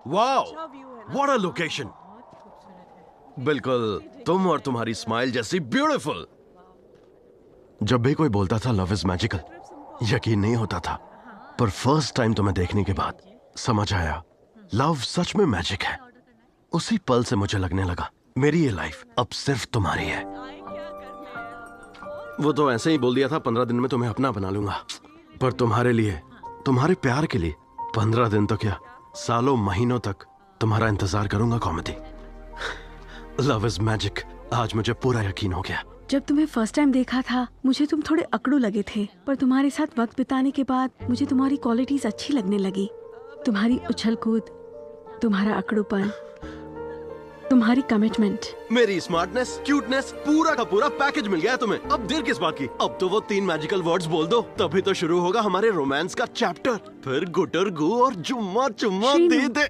Wow, what a location. बिल्कुल तुम और तुम्हारी स्माइल जैसी ब्यूटीफुल। जब भी कोई बोलता था लव इज मैजिकल, यकीन नहीं होता था, पर फर्स्ट टाइम तुम्हें देखने के बाद समझ आया लव सच में मैजिक है। उसी पल से मुझे लगने लगा मेरी ये लाइफ अब सिर्फ तुम्हारी है। वो तो ऐसे ही बोल दिया था 15 दिन में तुम्हें अपना बना लूंगा, पर तुम्हारे लिए, तुम्हारे प्यार के लिए 15 दिन तो क्या, सालों महीनों तक तुम्हारा इंतजार करूंगा कॉमेडी। लव इज मैजिक, आज मुझे पूरा यकीन हो गया। जब तुम्हें फर्स्ट टाइम देखा था मुझे तुम थोड़े अकड़ू लगे थे, पर तुम्हारे साथ वक्त बिताने के बाद मुझे तुम्हारी क्वालिटीज अच्छी लगने लगी। तुम्हारी उछल कूद, तुम्हारा अकड़ूपन, तुम्हारी कमिटमेंट, मेरी स्मार्टनेस, क्यूटनेस, पूरा का पूरा पैकेज मिल गया है तुम्हें। अब देर किस बात की? अब तो वो 3 मैजिकल वर्ड्स बोल दो, तभी तो शुरू होगा हमारे रोमांस का चैप्टर। फिर गुटर गु और जुम्मा चुम्मा दे दे।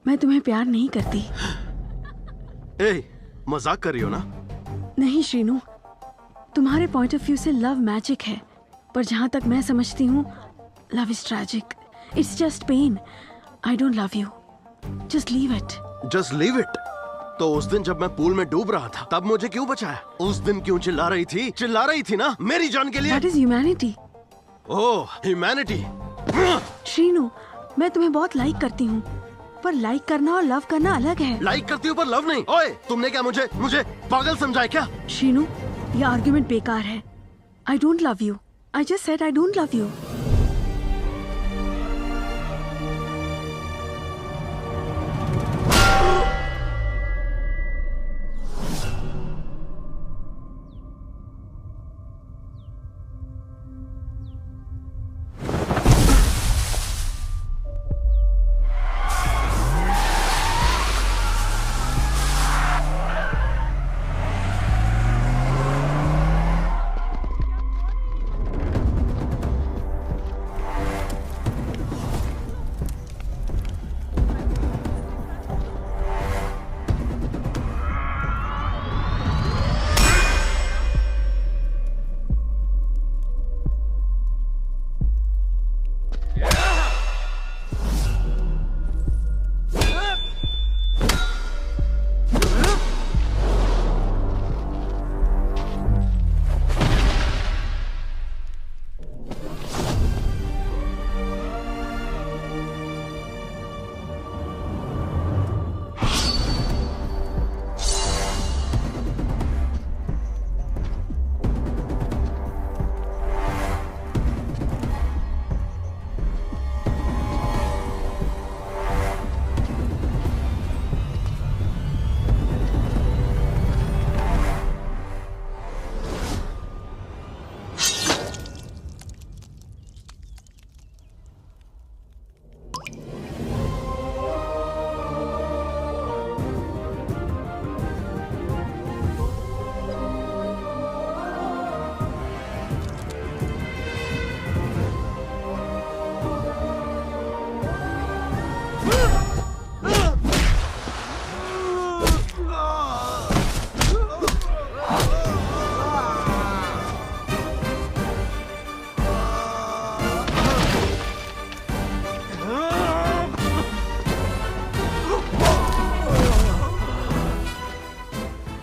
मैं तुम्हें प्यार नहीं करती। ए, मजाक कर रही हो ना? नहीं श्रीनू, तुम्हारे पॉइंट ऑफ व्यू से लव मैजिक है, पर जहाँ तक मैं समझती हूँ love is tragic. It's just pain. I don't love you, just leave it. Just leave it? तो उस दिन जब मैं पूल में डूब रहा था तब मुझे क्यों बचाया? उस दिन क्यों चिल्ला रही थी? चिल्ला रही थी ना मेरी जान के लिए। That is humanity. Oh, humanity. Srinu, मैं तुम्हें बहुत लाइक करती हूँ, पर लाइक करना और लव करना अलग है। लाइक करती हूँ पर लव नहीं। ओए, तुमने क्या मुझे पागल समझा है क्या? श्रीनू, ये आर्गुमेंट बेकार है। आई don't love you. I just said I don't love you.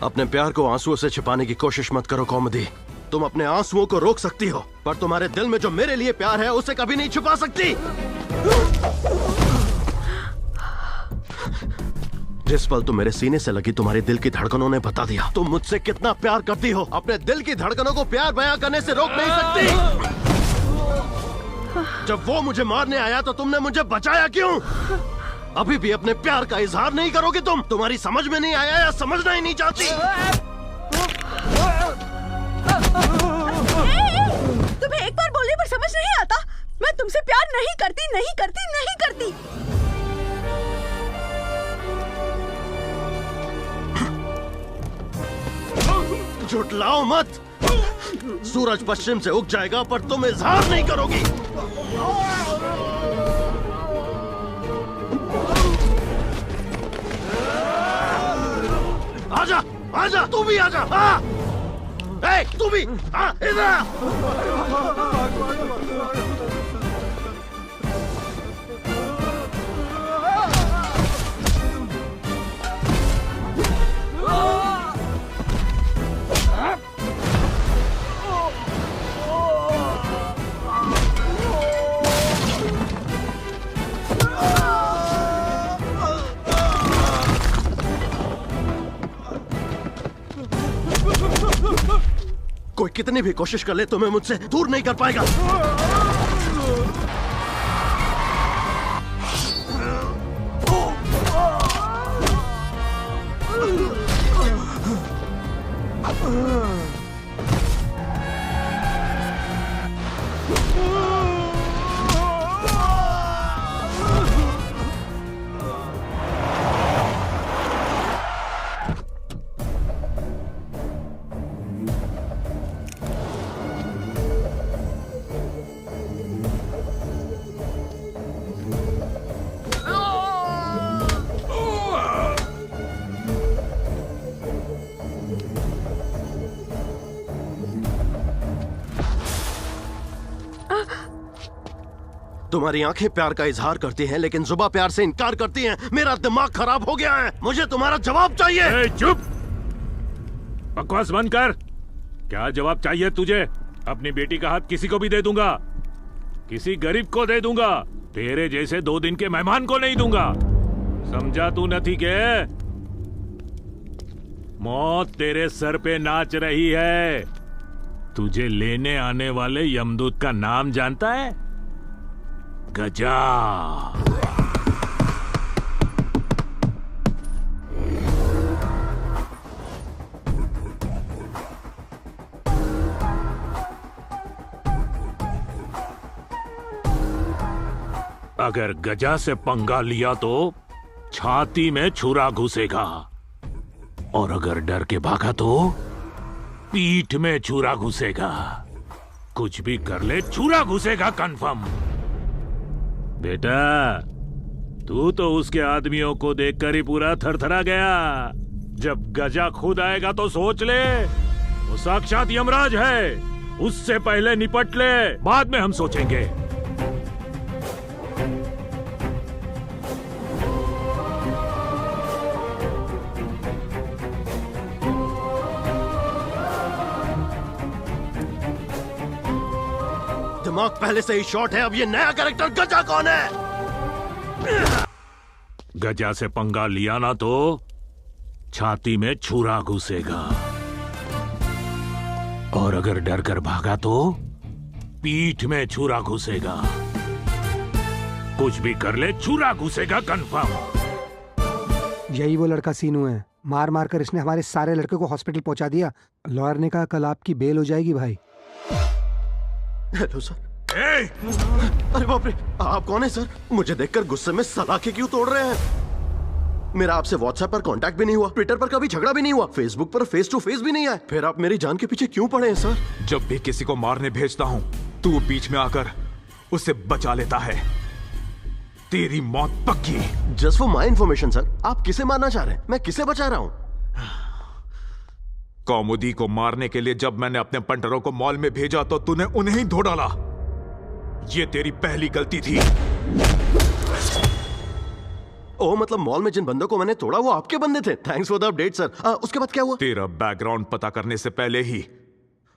अपने प्यार को आंसुओं से छिपाने की कोशिश मत करो कॉमेडी। तुम अपने आंसुओं को रोक सकती हो, पर तुम्हारे दिल में जो मेरे लिए प्यार है उसे कभी नहीं छुपा सकती। जिस पल तुम मेरे सीने से लगी तुम्हारे दिल की धड़कनों ने बता दिया तुम मुझसे कितना प्यार करती हो। अपने दिल की धड़कनों को प्यार बयां करने से रोक नहीं सकती। जब वो मुझे मारने आया तो तुमने मुझे बचाया क्यों? अभी भी अपने प्यार का इजहार नहीं करोगे तुम? तुम्हारी समझ में नहीं आया या समझना ही नहीं चाहती? तुम्हें एक बार बोलने पर समझ नहीं आता? मैं तुमसे प्यार नहीं करती, नहीं करती, नहीं करती। झुठलाओ मत। सूरज पश्चिम से उग जाएगा पर तुम इजहार नहीं करोगी। आजा, आजा, तू भी आजा। ए, तू भी इधर आ। कोई कितनी भी कोशिश कर ले तुम्हें मुझसे दूर नहीं कर पाएगा। तुम्हारी आंखें प्यार का इजहार करती हैं, लेकिन जुबा प्यार से इनकार करती हैं। मेरा दिमाग खराब हो गया है, मुझे तुम्हारा जवाब चाहिए। ए, चुप! बकवास बंद कर। क्या जवाब चाहिए तुझे? अपनी बेटी का हाथ किसी को भी दे दूंगा, किसी गरीब को दे दूंगा, तेरे जैसे 2 दिन के मेहमान को नहीं दूंगा। समझा तू नहीं के? मौत तेरे सर पे नाच रही है। तुझे लेने आने वाले यमदूत का नाम जानता है? गजा। अगर गजा से पंगा लिया तो छाती में छुरा घुसेगा, और अगर डर के भागा तो पीठ में छुरा घुसेगा। कुछ भी कर ले, छुरा घुसेगा कंफर्म। बेटा, तू तो उसके आदमियों को देखकर ही पूरा थरथरा गया। जब गजा खुद आएगा तो सोच ले, वो साक्षात यमराज है। उससे पहले निपट ले, बाद में हम सोचेंगे। दिमाग पहले से ही शॉर्ट है, अब ये नया कैरेक्टर गजा कौन है? गजा से पंगा लिया ना तो छाती में छुरा घुसेगा, और अगर डर कर भागा तो पीठ में छुरा घुसेगा। कुछ भी कर ले, छुरा घुसेगा कंफर्म। यही वो लड़का सीनू है। मार मार कर इसने हमारे सारे लड़के को हॉस्पिटल पहुंचा दिया। लॉयर ने कहा कल आपकी बेल हो जाएगी भाई। Hello sir. अरे बाप रे, आप कौन है सर? मुझे देखकर गुस्से में सलाखे क्यों तोड़ रहे हैं? मेरा आपसे व्हाट्सएप पर कांटेक्ट भी नहीं हुआ, ट्विटर पर कभी झगड़ा भी नहीं हुआ, फेसबुक पर फेस टू फेस भी नहीं आए, फिर आप मेरी जान के पीछे क्यों पड़े हैं सर? जब भी किसी को मारने भेजता हूँ तू बीच में आकर उसे बचा लेता है। तेरी मौत पक्की। Just for my information sir, आप किसे मारना चाह रहे हैं? मैं किसे बचा रहा हूँ? कौमुदी को मारने के लिए जब मैंने अपने पंटरों को मॉल में भेजा तो तूने उन्हें ही धो डाला। ये तेरी पहली गलती थी। ओह, मतलब मॉल में जिन बंदों को मैंने तोड़ा वो आपके बंदे थे। Thanks for the update sir. उसके बाद क्या हुआ? तेरा बैकग्राउंड पता करने से पहले ही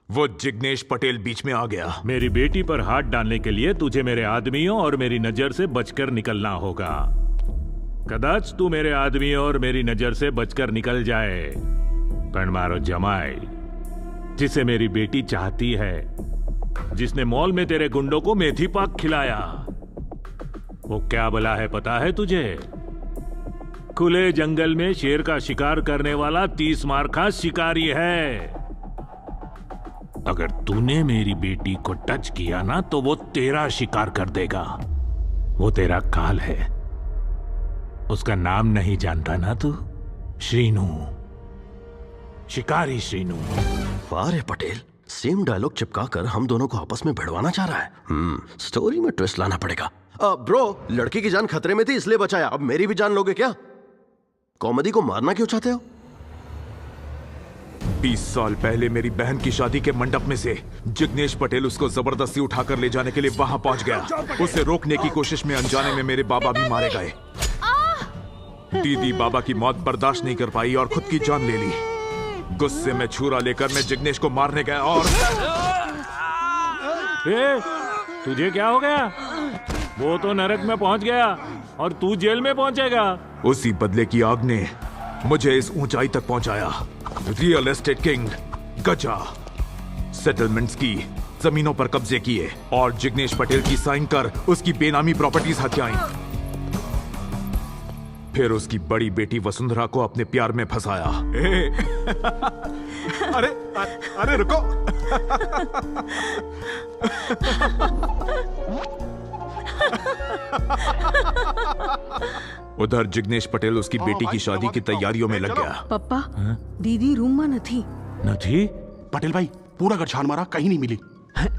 वो जिग्नेश पटेल बीच में आ गया। मेरी बेटी पर हाथ डालने के लिए तुझे मेरे आदमियों और मेरी नजर से बचकर निकलना होगा। कदाच तू मेरे आदमियों और मेरी नजर से बचकर निकल जाए, पर मारो जमाई, जिसे मेरी बेटी चाहती है, जिसने मॉल में तेरे गुंडों को मेथी पाक खिलाया, वो क्या भला है पता है तुझे? खुले जंगल में शेर का शिकार करने वाला 30 मारखा शिकारी है। अगर तूने मेरी बेटी को टच किया ना तो वो तेरा शिकार कर देगा। वो तेरा काल है। उसका नाम नहीं जानता ना तू? श्रीनू, शिकारी श्रीनू। वाह रे पटेल, सेम डायलॉग चिपका कर हम दोनों को आपस में भिड़वाना चाह रहा है। स्टोरी में ट्विस्ट लाना पड़ेगा। ब्रो, लड़की की जान खतरे में थी इसलिए बचाया, अब मेरी भी जान लोगे क्या? कॉमेडी को मारना क्यों चाहते हो? 20 साल पहले मेरी बहन की शादी के मंडप में से जिग्नेश पटेल उसको जबरदस्ती उठाकर ले जाने के लिए वहां पहुंच गया। उसे रोकने की कोशिश में अनजाने में मेरे बाबा भी मारे गए। दीदी बाबा की मौत बर्दाश्त नहीं कर पाई और खुद की जान ले ली। गुस्से में छुरा लेकर मैं जिग्नेश को मारने गया और तुझे क्या हो गया? वो तो नरक में पहुंच गया और तू जेल में पहुंचेगा। उसी बदले की आग ने मुझे इस ऊंचाई तक पहुंचाया। रियल एस्टेट किंग गजा, सेटलमेंट्स की, जमीनों पर कब्जे किए और जिग्नेश पटेल की साइन कर उसकी बेनामी प्रॉपर्टीज हथियाई। फिर उसकी बड़ी बेटी वसुंधरा को अपने प्यार में फंसाया। अरे अरे रुको। उधर जिग्नेश पटेल उसकी बेटी की शादी की तैयारियों में लग गया। पप्पा, दीदी रूम में नहीं। न थी? पटेल भाई पूरा घर छान मारा, कहीं नहीं मिली।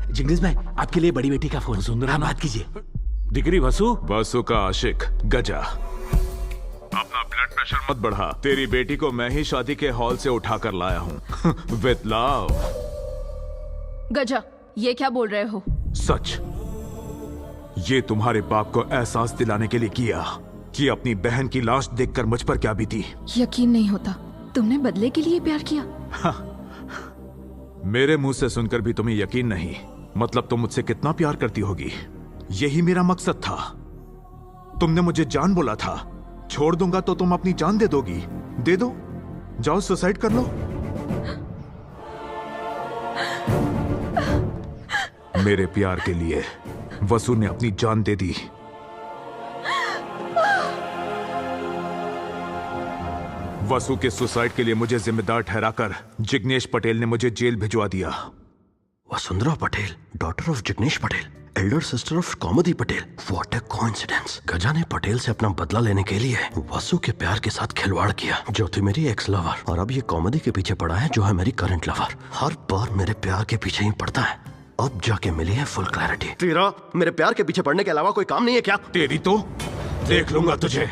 जिग्नेश भाई, आपके लिए बड़ी बेटी का फोन। सुंदर, बात कीजिए। दिगरी वसु? वसु का आशिक गजा, अपना ब्लड प्रेशर मत बढ़ा। तेरी बेटी को मैं ही शादी के हॉल से उठा कर लाया हूँ विद लव। गजा, ये क्या बोल रहे हो? सच। ये तुम्हारे बाप को एहसास दिलाने के लिए किया कि अपनी बहन की लाश देखकर मुझ पर क्या बीती। यकीन नहीं होता, तुमने बदले के लिए प्यार किया? मेरे मुंह से सुनकर भी तुम्हें यकीन नहीं। मतलब तुम मुझसे कितना प्यार करती होगी। यही मेरा मकसद था। तुमने मुझे जान बोला था, छोड़ दूंगा तो तुम अपनी जान दे दोगी। दे दो, जाओ सुसाइड कर लो। मेरे प्यार के लिए वसु ने अपनी जान दे दी। वसु के सुसाइड के लिए मुझे जिम्मेदार ठहराकर जिग्नेश पटेल ने मुझे जेल भिजवा दिया। Vasundhara Patel, daughter of Jignesh Patel, elder sister of Kaumudi Patel. What a coincidence. Gaja ने पटेल से अपना बदला लेने के लिए वसु के प्यार के साथ खिलवाड़ किया, जो थी मेरी एक्स लवर, और अब ये कौमुदी के पीछे पड़ा है, जो है मेरी करंट लवर। हर बार मेरे प्यार के पीछे ही पड़ता है। अब जाके मिली है फुल क्लैरिटी। तेरा मेरे प्यार के पीछे पड़ने के अलावा कोई काम नहीं है क्या? तेरी तो देख लूंगा तुझे।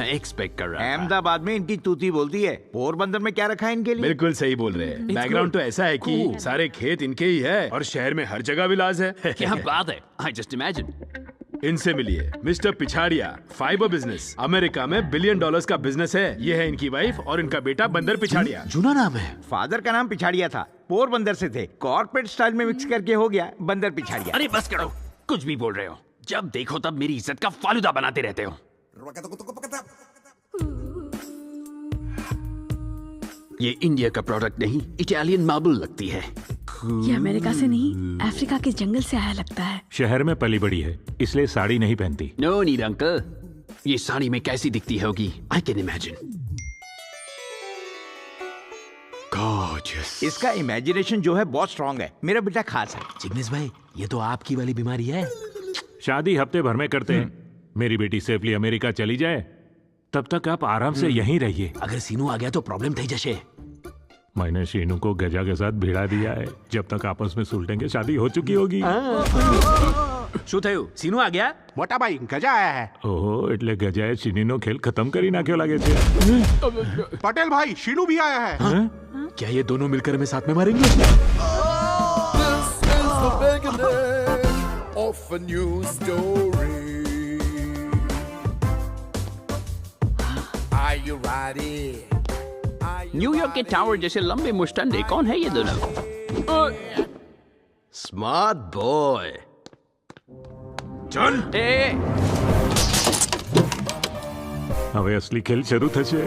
एक्सपेक्ट कर रहा था। अहमदाबाद में इनकी तूती बोलती है, पोरबंदर में क्या रखा है इनके लिए? बिल्कुल सही बोल रहे हैं। बैकग्राउंड तो ऐसा है कि सारे खेत इनके ही है और शहर में हर जगह विलास है। क्या बात है, आई जस्ट इमेजिन। इनसे मिलिए, मिस्टर पिछाड़िया, फाइबर बिजनेस, अमेरिका में $1 बिलियन का बिजनेस है। ये है इनकी वाइफ और इनका बेटा बंदर पिछाड़िया। जुना नाम है। फादर का नाम पिछाड़िया था, पोरबंदर से थे, कॉर्पोरेट स्टाइल में मिक्स करके हो गया बंदर पिछाड़िया। अरे बस करो, कुछ भी बोल रहे हो। जब देखो तब मेरी इज्जत का फालूदा बनाते रहते हो। ये इंडिया का प्रोडक्ट नहीं, इटालियन मार्बल लगती है। ये अमेरिका से नहीं, अफ्रीका के जंगल से आया लगता है। शहर में पली बड़ी है, इसलिए साड़ी नहीं पहनती। नो नीड अंकल, ये साड़ी में कैसी दिखती होगी, आई कैन इमेजिन। गॉर्जियस। इसका इमेजिनेशन जो है बहुत स्ट्रांग है। मेरा बेटा खास है। जिग्नेश भाई, ये तो आपकी वाली बीमारी है। शादी हफ्ते भर में करते हैं। मेरी बेटी सेफली अमेरिका चली जाए तब तक आप आराम से यहीं रहिए। अगर सीनू आ गया तो प्रॉब्लम थी जैसे। मैंने शीनू को गजा के साथ भिड़ा दिया है। जब तक आपस में सुलटेंगे शादी हो चुकी होगी। શું થયું? सीनू आ गया? मोटा भाई गजा आया है। ओहो, એટલે ગજાએ ચીનીનો ખેલ ખતમ કરી નાખ્યો લાગે છે। पटेल भाई, शीनू भी आया है। हैं? क्या ये दोनों मिलकर हमें साथ में मारेंगे? This is the beginning of a new story. Are you ready? New York के टावर जैसे लंबे मुस्टंडे कौन है ये दोनों? Smart boy. चल। હવે असली खेल શરૂ થશે।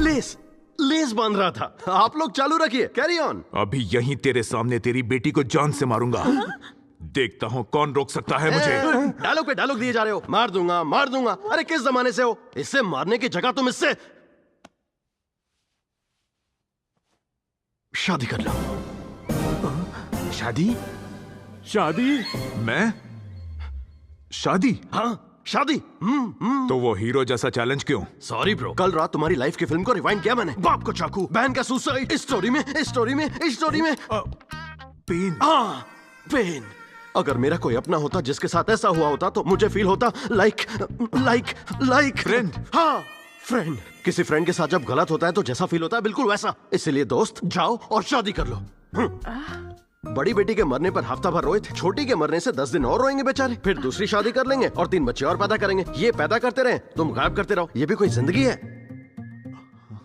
लेस लेस बांध रहा था। आप लोग चालू रखिए, कैरी ऑन। अभी यहीं तेरे सामने तेरी बेटी को जान से मारूंगा। देखता हूँ कौन रोक सकता है मुझे। डायलॉग पे डायलॉग दिए जा रहे हो। मार दूंगा, मार दूंगा। अरे किस जमाने से हो? इससे मारने की जगह तुम इससे शादी कर लो। शादी? शादी? मैं? शादी? हाँ, शादी। तो वो हीरो जैसा चैलेंज क्यों? सॉरी ब्रो, कल रात तुम्हारी लाइफ की फिल्म को रिवाइंड किया मैंने। बाप को चाकू, बहन का सुसाइड, इस स्टोरी में, इस स्टोरी में, इस स्टोरी में। पेन। हाँ, पेन। अगर मेरा कोई अपना होता जिसके साथ ऐसा हुआ होता तो मुझे फील होता लाइक फ्रेंड। हाँ, फ्रेंड। किसी फ्रेंड के साथ जब गलत होता है तो जैसा फील होता है बिल्कुल वैसा। इसलिए दोस्त, जाओ और शादी कर लो। बड़ी बेटी के मरने पर हफ्ता भर रोए थे, छोटी के मरने से 10 दिन और रोएंगे बेचारे। फिर दूसरी शादी कर लेंगे और 3 बच्चे और पैदा करेंगे। ये पैदा करते रहे, तुम गायब करते रहो। ये भी कोई जिंदगी है?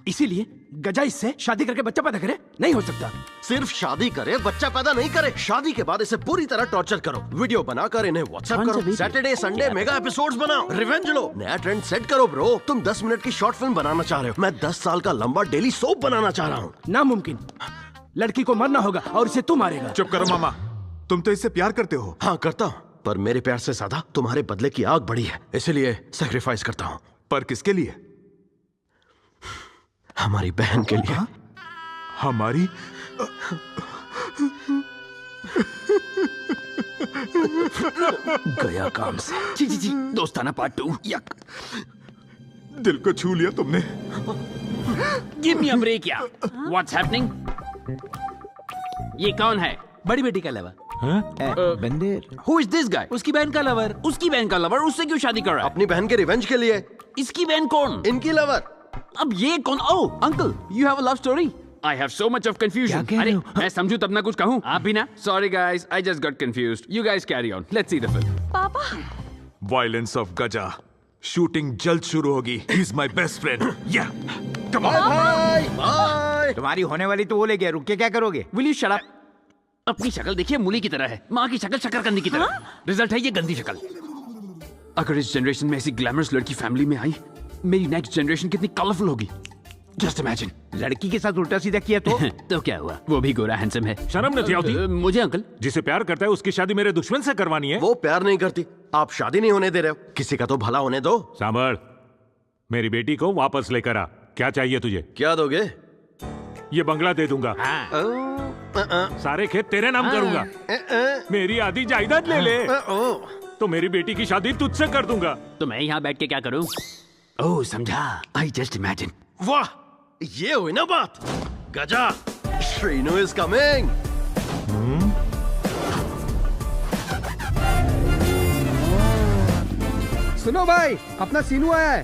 इसीलिए गजा इससे शादी करके बच्चा पैदा करे? नहीं हो सकता। सिर्फ शादी करे, बच्चा पैदा नहीं करे। शादी के बाद इसे पूरी तरह टॉर्चर करो, वीडियो बनाकर इन्हें व्हाट्सएप करो, सैटरडे संडे मेगा एपिसोड्स बनाओ, रिवेंज लो, नया ट्रेंड सेट करो। ब्रो, तुम 10 मिनट की शॉर्ट फिल्म बनाना चाह रहे हो, मैं 10 साल का लंबा डेली सोप बनाना चाह रहा हूँ। नामुमकिन। लड़की को मरना होगा और इसे तू मारेगा। चुप करो मामा, तुम तो इससे प्यार करते हो। हाँ करता हूँ, पर मेरे प्यार से ज्यादा तुम्हारे बदले की आग बढ़ी है, इसलिए सैक्रिफाइस करता हूँ। पर किसके लिए? हमारी बहन के लिए। हमारी? गया काम से। जी जी जी, दोस्ताना पार्ट 2। यक, दिल को छू लिया तुमने। गिव मी अ ब्रेक यार। What's happening? ये कौन है? बड़ी बेटी का लवर। बंदर। Who is this guy? उसकी बहन का लवर। उसकी बहन का लवर, उससे क्यों शादी कर रहा है? अपनी बहन के रिवेंज के लिए। इसकी बहन कौन? इनकी लवर। अब ये कौन? Oh uncle, you have a love story? I have so much of confusion. अरे मैं समझू तब ना कुछ कहूँ। आप भी ना? Sorry guys, I just got confused. You guys carry on, let's see the film. पापा, वायलेंस ऑफ गजा। शूटिंग जल्द शुरू होगी। He is my best friend. या कम ऑन। बाय। तुम्हारी होने वाली तो वो ले गया, रुक के क्या करोगे? Will you shut up? अपनी शक्ल देखिए, मूली की तरह है। माँ की शक्ल शकरकंदी की तरह। रिजल्ट है ये गंदी शक्ल। अगर इस जनरेशन में ऐसी ग्लैमरस लड़की फैमिली में आई, मेरी नेक्स्ट जनरेशन कितनी कलरफुल होगी। Just imagine. लड़की के साथ उल्टा सीधा किया तो? तो क्या हुआ, वो भी गोरा हैंडसम है। शर्म नहीं आती? मुझे अंकल। जिसे प्यार करता है उसकी शादी मेरे दुश्मन से करवानी है? वो प्यार नहीं करती, आप शादी नहीं होने दे रहे हो। किसी का तो भला होने दो। सांभर, मेरी बेटी को वापस लेकर आ। क्या चाहिए तुझे? क्या दोगे? ये बंगला दे दूंगा। सारे खेत तेरे नाम करूंगा। मेरी आधी जायदाद ले ले तो मेरी बेटी की शादी तुझसे कर दूंगा। तो मैं यहाँ बैठ के क्या करूँ? ओह समझा। I just imagine. वाह, ये हुई ना बात। गजा, श्रीनु इज कमिंग। सुनो भाई, अपना सीनू आया है।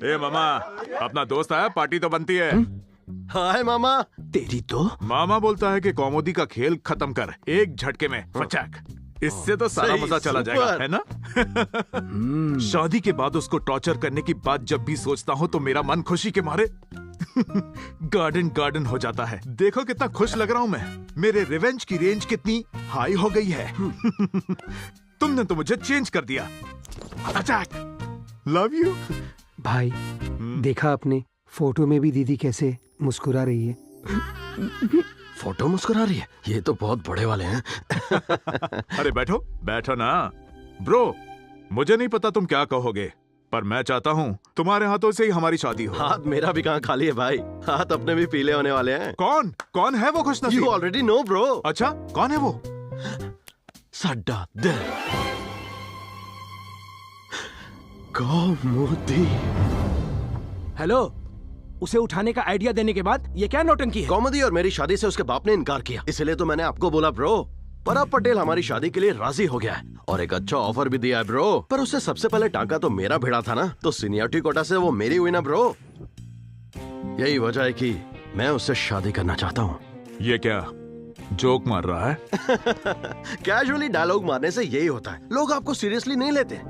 ए मामा, अपना दोस्त आया, पार्टी तो बनती है। हाय मामा। तेरी तो। मामा बोलता है कि कॉमेडी का खेल खत्म कर, एक झटके में फचक। इससे तो सारा सही, मजा चला जाएगा, सुपर। है ना? शादी के बाद उसको टॉर्चर करने की बात जब भी सोचता हूँ तो मेरा मन खुशी के मारे गार्डन गार्डन हो जाता है। देखो कितना खुश लग रहा हूँ मैं। मेरे रिवेंज की रेंज कितनी हाई हो गई है। तुमने तो मुझे चेंज कर दिया। अटैक। लव यू भाई, देखा आपने फोटो में भी दीदी कैसे मुस्कुरा रही है। फोटो मुस्कुरा रही है? ये तो बहुत बड़े वाले हैं। अरे बैठो बैठो ना। ब्रो, मुझे नहीं पता तुम क्या कहोगे, पर मैं चाहता हूँ तुम्हारे हाथों से ही हमारी शादी हो। हाथ मेरा भी कहाँ खाली है भाई, हाथ अपने भी पीले होने वाले हैं। कौन कौन है वो खुशनसीब? You already know bro। अच्छा, कौन है वो? सड्डा दिल। कौमुदी। हेलो, उसे उठाने का आइडिया देने के बाद ये क्या नौटंकी है? कौमुदी और मेरी शादी से उसके बाप ने इनकार किया, इसलिए तो मैंने आपको बोला ब्रो। परब पटेल हमारी शादी के लिए राजी हो गया है और एक अच्छा ऑफर भी दिया है ब्रो। पर उससे सबसे पहले टांका तो मेरा भिड़ा था ना, तो सीनियरिटी कोटा से वो मेरी हुई ना ब्रो। यही वजह है कि मैं उससे शादी करना चाहता हूँ। ये क्या जोक मार रहा है? कैजुअली डायलॉग मारने से यही होता है, लोग आपको सीरियसली नहीं लेते।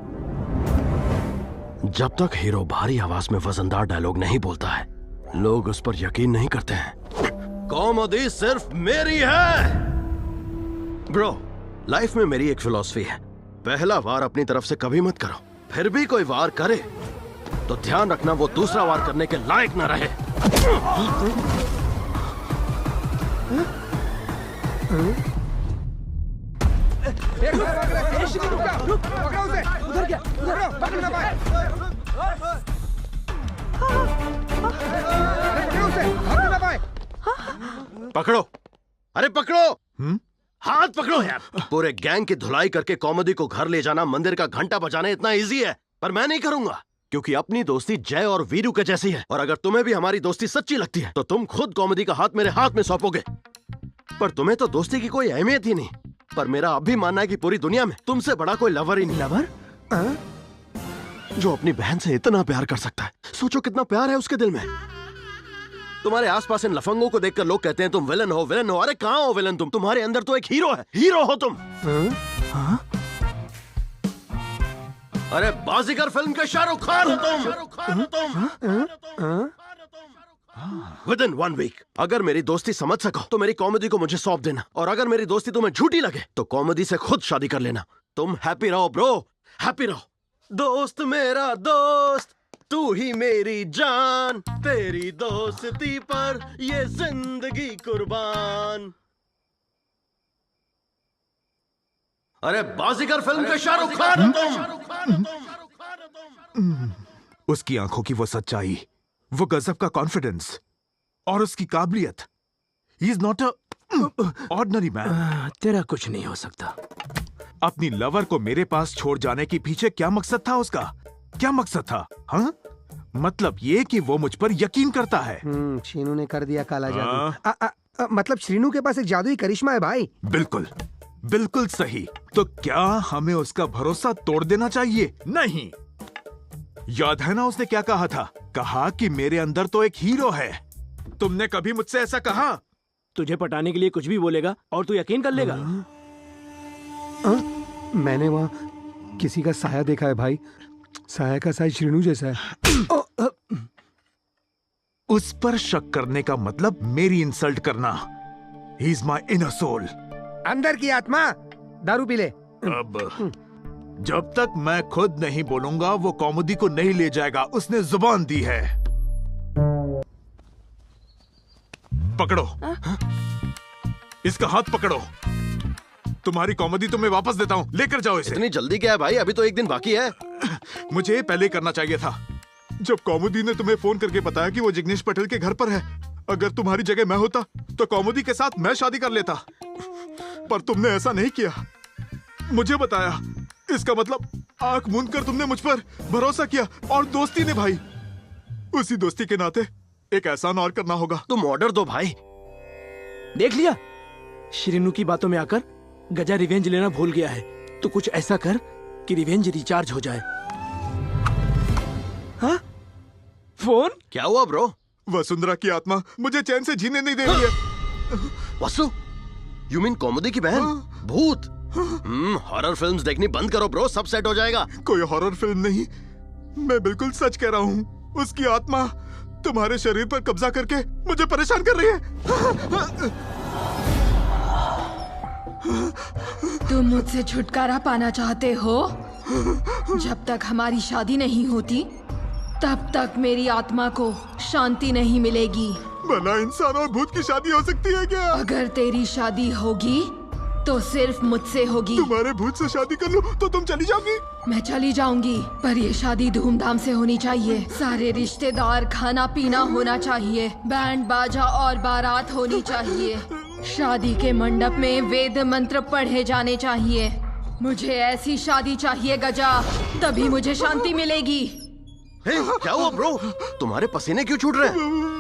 जब तक हीरो भारी आवाज में वजनदार डायलॉग नहीं बोलता है, लोग उस पर यकीन नहीं करते हैं। कॉमेडी सिर्फ मेरी है ब्रो। लाइफ में मेरी एक फिलॉसफी है, पहला वार अपनी तरफ से कभी मत करो, फिर भी कोई वार करे तो ध्यान रखना वो दूसरा वार करने के लायक न रहे। उधर क्या? उधर पकड़ना भाई। पकड़ो, अरे पकड़ो। हाथ पकड़ो यार। पूरे गैंग की धुलाई करके कॉमेडी को घर ले जाना, मंदिर का घंटा बजाना इतना इजी है, पर मैं नहीं करूंगा क्योंकि अपनी दोस्ती जय और वीरू के जैसी है। और अगर तुम्हें भी हमारी दोस्ती सच्ची लगती है तो तुम खुद कॉमेडी का हाथ मेरे हाथ में सौंपोगे। पर तुम्हें तो दोस्ती की कोई अहमियत ही नहीं, पर मेरा अब भी मानना है कि पूरी दुनिया में तुमसे बड़ा कोई लवर ही नहीं। लवर? जो अपनी बहन से इतना प्यार कर सकता है। सोचो कितना प्यार है उसके दिल में। तुम्हारे आसपास इन लफंगों को देखकर लोग कहते हैं तुम विलन हो, विलन हो। अरे कहाँ हो विलन तुम? तुम्हारे अंदर तो एक हीरो है, हीरो हो तुम। अरे बाजीगर फिल्म के शाहरुख खान हो तुम। Within 1 week अगर मेरी दोस्ती समझ सको तो मेरी कॉमेडी को मुझे सौंप देना, और अगर मेरी दोस्ती तुम्हें झूठी लगे तो कॉमेडी से खुद शादी कर लेना। तुम हैप्पी रहो ब्रो, हैप्पी रहो। दोस्त मेरा दोस्त, तू ही मेरी जान, तेरी दोस्ती पर ये जिंदगी कुर्बान। अरे बाजीगर फिल्म के शाहरुख खान हो तुम। उसकी आंखों की वो सच्चाई, वो गजब का कॉन्फिडेंस और उसकी काबिलियत। He is not a ordinary man. तेरा कुछ नहीं हो सकता। अपनी लवर को मेरे पास छोड़ जाने के पीछे क्या मकसद था उसका? क्या मकसद था? हाँ, मतलब ये कि वो मुझ पर यकीन करता है। श्रीनू ने कर दिया काला जादू। मतलब श्रीनू के पास एक जादुई करिश्मा है भाई। बिल्कुल बिल्कुल सही। तो क्या हमें उसका भरोसा तोड़ देना चाहिए? नहीं। याद है ना उसने क्या कहा था? कहा कि मेरे अंदर तो एक हीरो है। तुमने कभी मुझसे ऐसा कहा? तुझे पटाने के लिए कुछ भी बोलेगा और तू यकीन कर लेगा। मैंने वहाँ किसी का साया देखा है भाई। साया का साइज श्रीनू जैसा है। उस पर शक करने का मतलब मेरी इंसल्ट करना। He is my inner soul. अंदर की आत्मा। दारू पी ले। अब जब तक मैं खुद नहीं बोलूंगा वो कॉमेडी को नहीं ले जाएगा। उसने जुबान दी है। पकड़ो, इसका हाथ पकड़ो। तुम्हारी कॉमेडी तुम्हें वापस देता हूँ, लेकर जाओ इसे। इतनी जल्दी क्या है भाई? अभी तो 1 दिन बाकी है। मुझे ये पहले करना चाहिए था, जब कॉमेडी ने तुम्हें फोन करके बताया कि वो जिग्नेश पटेल के घर पर है। अगर तुम्हारी जगह मैं होता तो कॉमेडी के साथ मैं शादी कर लेता, पर तुमने ऐसा नहीं किया। मुझे बताया, इसका मतलब आंख मूंद कर तुमने मुझ पर भरोसा किया और दोस्ती निभाई। उसी दोस्ती के नाते एक एहसान और करना होगा। तुम ऑर्डर दो भाई। देख लिया, श्रीनू की बातों में आकर गजा रिवेंज लेना भूल गया है। तो कुछ ऐसा कर कि रिवेंज रिचार्ज हो जाए। हाँ? फोन? क्या हुआ ब्रो? वसुंधरा की आत्मा मुझे चैन से जीने नहीं दे रही है। वसु? यू मीन कॉमेडी की बहन? भूत? हॉरर फिल्म्स देखनी बंद करो ब्रो, सब सेट हो जाएगा। कोई हॉरर फिल्म नहीं, मैं बिल्कुल सच कह रहा हूँ। उसकी आत्मा तुम्हारे शरीर पर कब्जा करके मुझे परेशान कर रही है। तुम मुझसे छुटकारा पाना चाहते हो? जब तक हमारी शादी नहीं होती तब तक मेरी आत्मा को शांति नहीं मिलेगी। भला इंसान और भूत की शादी हो सकती है क्या? अगर तेरी शादी होगी तो सिर्फ मुझसे होगी। तुम्हारे भूत से शादी कर लूं तो तुम चली जाओगी? मैं चली जाऊंगी, पर ये शादी धूमधाम से होनी चाहिए। सारे रिश्तेदार, खाना पीना होना चाहिए, बैंड बाजा और बारात होनी चाहिए। शादी के मंडप में वेद मंत्र पढ़े जाने चाहिए। मुझे ऐसी शादी चाहिए गजा, तभी मुझे शांति मिलेगी। क्या हुआ ब्रो? तुम्हारे पसीने क्यों छूट रहे हैं?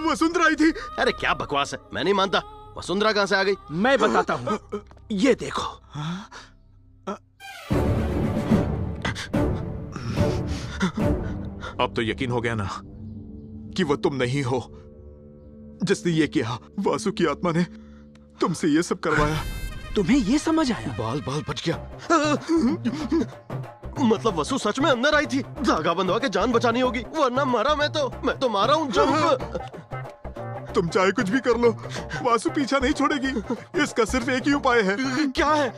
वसुंधरा आई थी। अरे क्या बकवास है, मैं नहीं मानता। वसुंधरा कहाँ से आ गई? मैं बताता हूँ, ये देखो। अब तो यकीन हो गया ना कि वो तुम नहीं हो जिसने ये किया। वासु की आत्मा ने तुमसे ये सब करवाया। तुम्हें ये समझ आया? बाल बच गया। मतलब वसु सच में अंदर आई थी। धागा बंधवा के जान बचानी होगी, वरना मरा मैं तो मारा हूँ। तुम चाहे कुछ भी कर लो, वासु पीछा नहीं छोड़ेगी। इसका सिर्फ एक ही उपाय है। क्या है?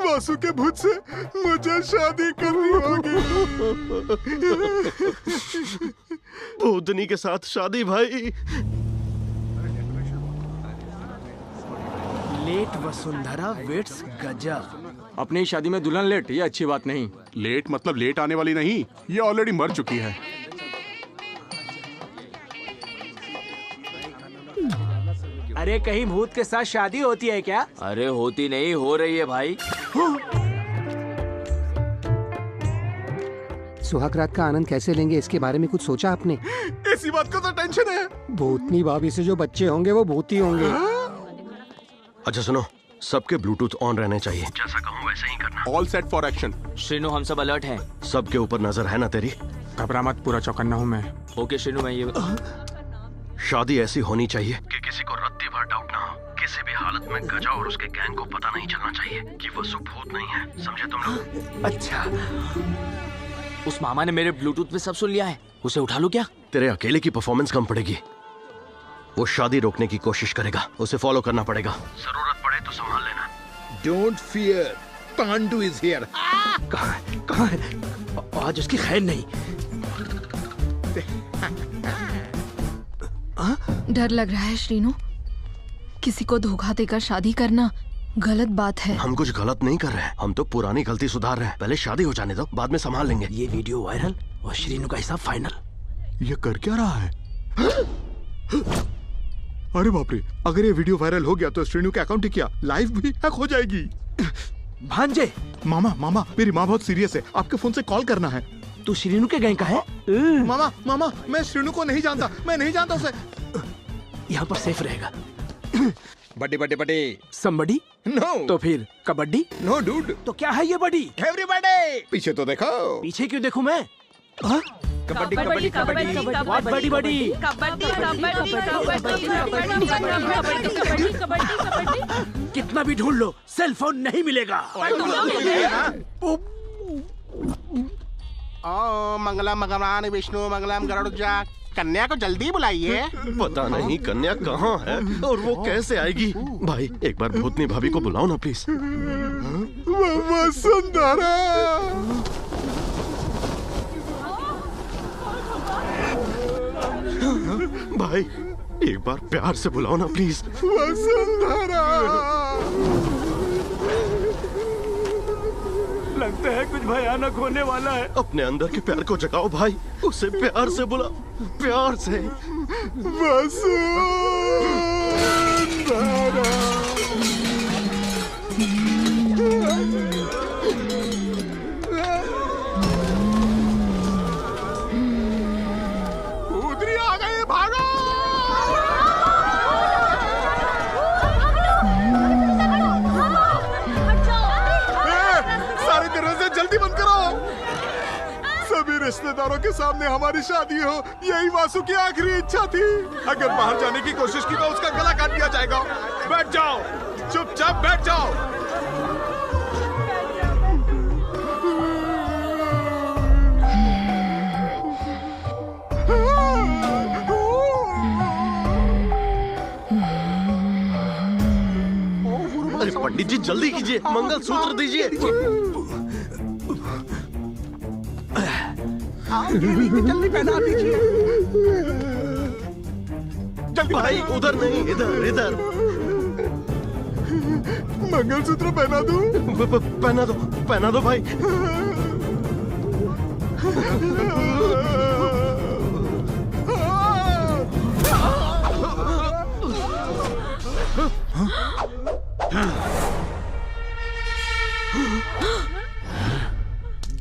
वासु के भूत से मुझे शादी करनी होगी। भूतनी के साथ शादी भाई? लेट वसुंधरा वेट्स गजा। अपनी शादी में दुल्हन लेट, ये अच्छी बात नहीं। लेट मतलब लेट आने वाली नहीं, ये ऑलरेडी मर चुकी है। अरे कहीं भूत के साथ शादी होती है क्या? अरे होती नहीं, हो रही है भाई। सुहाग रात का आनंद कैसे लेंगे, इसके बारे में कुछ सोचा आपने? इसी बात का तो टेंशन है। भूतनी भाभी से जो बच्चे होंगे वो भूत ही होंगे। अच्छा सुनो, सबके ब्लूटूथ ऑन रहने चाहिए। जैसा कहूँ वैसे ही करना। All set for action. Srinu, हम सब अलर्ट हैं। सबके ऊपर नजर है ना तेरी? घबरा मत, पूरा चौकन्ना हूँ मैं। ओके श्रीनू, मैं ये शादी ऐसी होनी चाहिए कि किसी को रत्ती भर डाउट ना हो। किसी भी हालत में गजा और उसके गैंग को पता नहीं चलना चाहिए कि वसु भूत नहीं है। समझे तुम लोग? अच्छा। उस मामा ने मेरे ब्लूटूथ में सब सुन लिया है, उसे उठा लूं क्या? तेरे अकेले की परफॉर्मेंस कम पड़ेगी। वो शादी रोकने की कोशिश करेगा, उसे फॉलो करना पड़ेगा। जरूरत पड़े तो संभाल लेना। Don't fear. Pandu is here. कहाँ है? आज उसकी खैर नहीं। डर लग रहा है श्रीनू। किसी को धोखा देकर शादी करना गलत बात है। हम कुछ गलत नहीं कर रहे हैं, हम तो पुरानी गलती सुधार रहे हैं। पहले शादी हो जाने दो, बाद में संभाल लेंगे। ये वीडियो वायरल और श्रीनू का हिसाब फाइनल। ये कर क्या रहा है? अरे बाप रे, अगर ये वीडियो वायरल हो गया तो श्रीनू के अकाउंट की क्या लाइफ भी हैक हो जाएगी। भांजे, मामा मेरी माँ बहुत सीरियस है, आपके फोन से कॉल करना है। तू श्रीनू के गैंग का है? मामा मैं श्रीनू को नहीं जानता, मैं नहीं जानता उसे। यहाँ पर सेफ रहेगा। बड्डी समबडी? नो। तो फिर कबड्डी? No dude. तो क्या है ये बडी? एवरीबॉडी पीछे तो देखो। पीछे क्यों देखूं मैं? कबड्डी What बड़ी? कितना भी ढूंढ लो, सेल फोन नहीं मिलेगा। ओ मंगलम भगवान विष्णु मंगलम गरुड़, कन्या को जल्दी बुलाइए। पता नहीं कन्या कहाँ है और वो कैसे आएगी। भाई एक बार भूतनी भाभी को बुलाओ ना प्लीज। वसुंधरा, भाई एक बार प्यार से बुलाओ ना प्लीज। वसुंधरा, लगता है कुछ भयानक होने वाला है। अपने अंदर के प्यार को जगाओ भाई, उसे प्यार से बुलाओ, प्यार से। उधरी आ गए, भागो। सारे दरवाजे जल्दी बंद करो। सभी रिश्तेदारों के सामने हमारी शादी हो, यही वासु की आखिरी इच्छा थी। अगर बाहर जाने की कोशिश की तो उसका गला काट दिया जाएगा। बैठ जाओ, चुपचाप बैठ जाओ। अरे पंडित जी जल्दी कीजिए, मंगलसूत्र दीजिए। जल्दी पहना दीजिए। भाई उधर नहीं, इधर इधर। मंगलसूत्र पहना दूं? पहना दो भाई।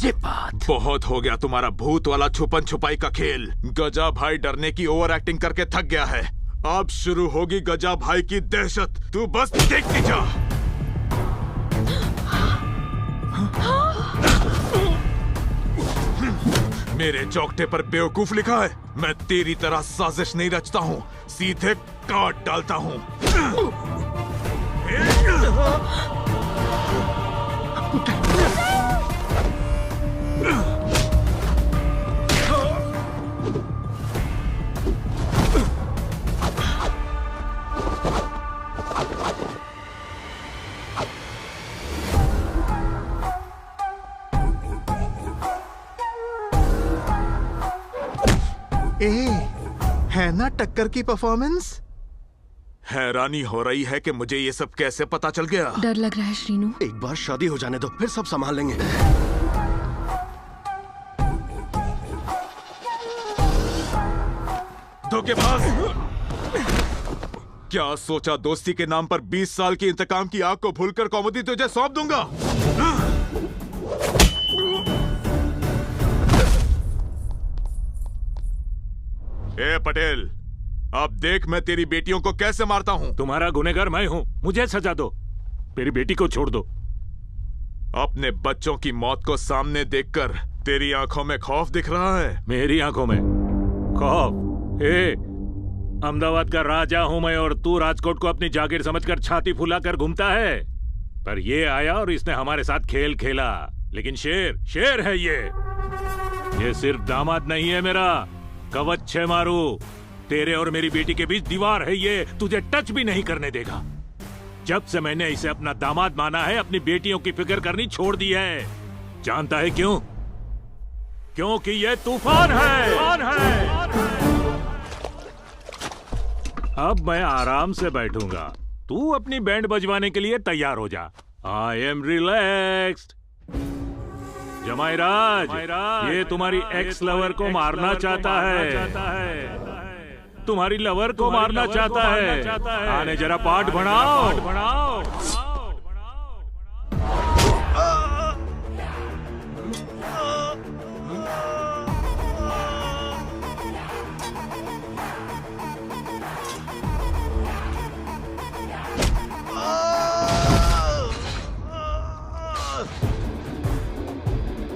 ये बात बहुत हो गया तुम्हारा भूत वाला छुपन छुपाई का खेल। गजा भाई डरने की ओवर एक्टिंग करके थक गया है। अब शुरू होगी गजा भाई की दहशत। तू बस देखती जा। मेरे चौकटे पर बेवकूफ लिखा है। मैं तेरी तरह साजिश नहीं रचता हूँ, सीधे काट डालता हूँ। है ना टक्कर की परफॉर्मेंस। हैरानी हो रही है कि मुझे ये सब कैसे पता चल गया। डर लग रहा है श्रीनू। एक बार शादी हो जाने दो, फिर सब संभाल लेंगे। धोखेबाज, क्या सोचा दोस्ती के नाम पर 20 साल की इंतकाम की आग को भूलकर कौमुदी तुझे सौंप दूंगा? ए पटेल, अब देख मैं तेरी बेटियों को कैसे मारता हूँ। तुम्हारा गुनहगार मैं हूँ, मुझे सजा दो, मेरी बेटी को छोड़ दो। अपने बच्चों की मौत को सामने देखकर तेरी आंखों में खौफ दिख रहा है। मेरी आंखों में खौफ? अहमदाबाद का राजा हूं मैं और तू राजकोट को अपनी जागीर समझकर छाती फुलाकर घूमता है। पर ये आया और इसने हमारे साथ खेल खेला, लेकिन शेर शेर है ये। ये सिर्फ दामाद नहीं है मेरा, कवच है मारू। तेरे और मेरी बेटी के बीच दीवार है ये, तुझे टच भी नहीं करने देगा। जब से मैंने इसे अपना दामाद माना है, अपनी बेटियों की फिक्र करनी छोड़ दी है। जानता है क्यों? क्योंकि ये तूफान है। अब मैं आराम से बैठूंगा, तू अपनी बैंड बजवाने के लिए तैयार हो जा। I am relaxed. जमाईराज, ये तुम्हारी एक्स लवर को मारना चाहता है। तुम्हारी लवर को मारना चाहता है। आने जरा पाठ बढ़ाओ।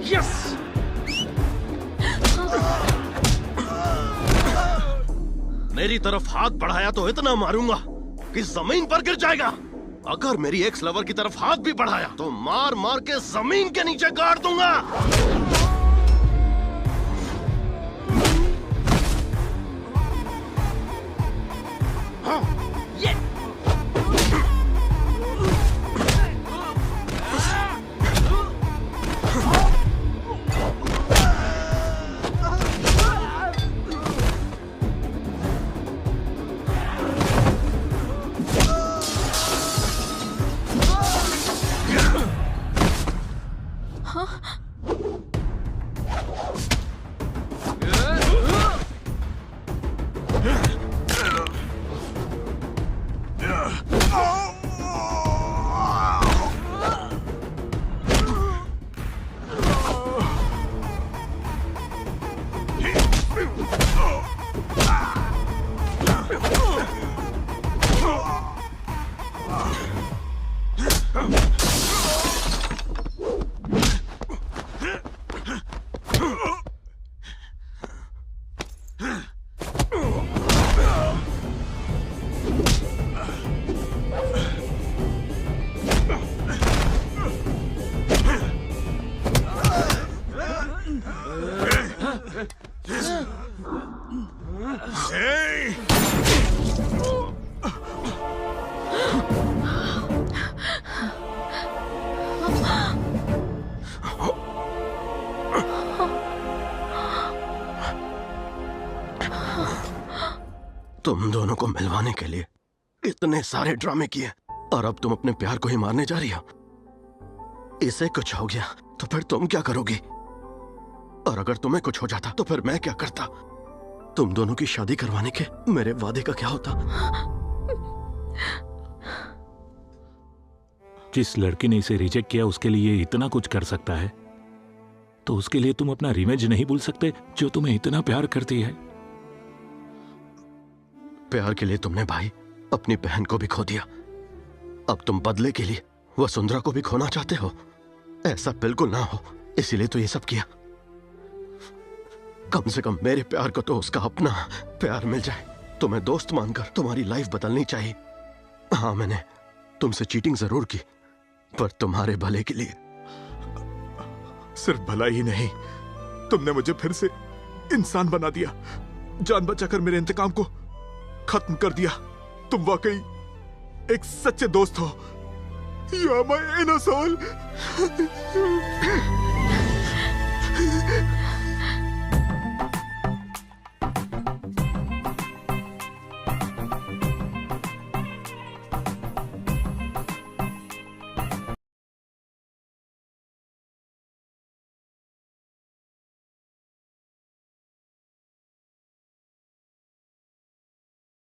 यस! मेरी तरफ हाथ बढ़ाया तो इतना मारूंगा कि जमीन पर गिर जाएगा। अगर मेरी एक्स लवर की तरफ हाथ भी बढ़ाया तो मार मार के जमीन के नीचे गाड़ दूंगा। तुम दोनों को मिलवाने के लिए इतने सारे ड्रामे किए और अब तुम अपने प्यार को ही मारने जा रही हो। इसे कुछ हो गया तो फिर तुम क्या करोगी? और अगर तुम्हें कुछ हो जाता तो फिर मैं क्या करता? तुम दोनों की शादी करवाने के मेरे वादे का क्या होता? जिस लड़की ने इसे रिजेक्ट किया उसके लिए इतना कुछ कर सकता है, तो उसके लिए तुम अपना रिवेंज नहीं भूल सकते जो तुम्हें इतना प्यार करती है। प्यार के लिए तुमने भाई अपनी बहन को भी खो दिया। अब तुम बदले के लिए वसुंधरा को भी खोना चाहते हो। ऐसा बिल्कुल ना हो, इसीलिए तो ये सब किया। कम से कम मेरे प्यार को तो उसका अपना प्यार मिल जाए। तुम्हें दोस्त मानकर तुम्हारी लाइफ बदलनी चाहिए। हाँ, मैंने तुमसे चीटिंग जरूर की, पर तुम्हारे भले के लिए। सिर्फ भला ही नहीं, तुमने मुझे फिर से इंसान बना दिया। जान बचाकर मेरे इंतकाम को खत्म कर दिया। तुम वाकई एक सच्चे दोस्त हो। You are my inner soul.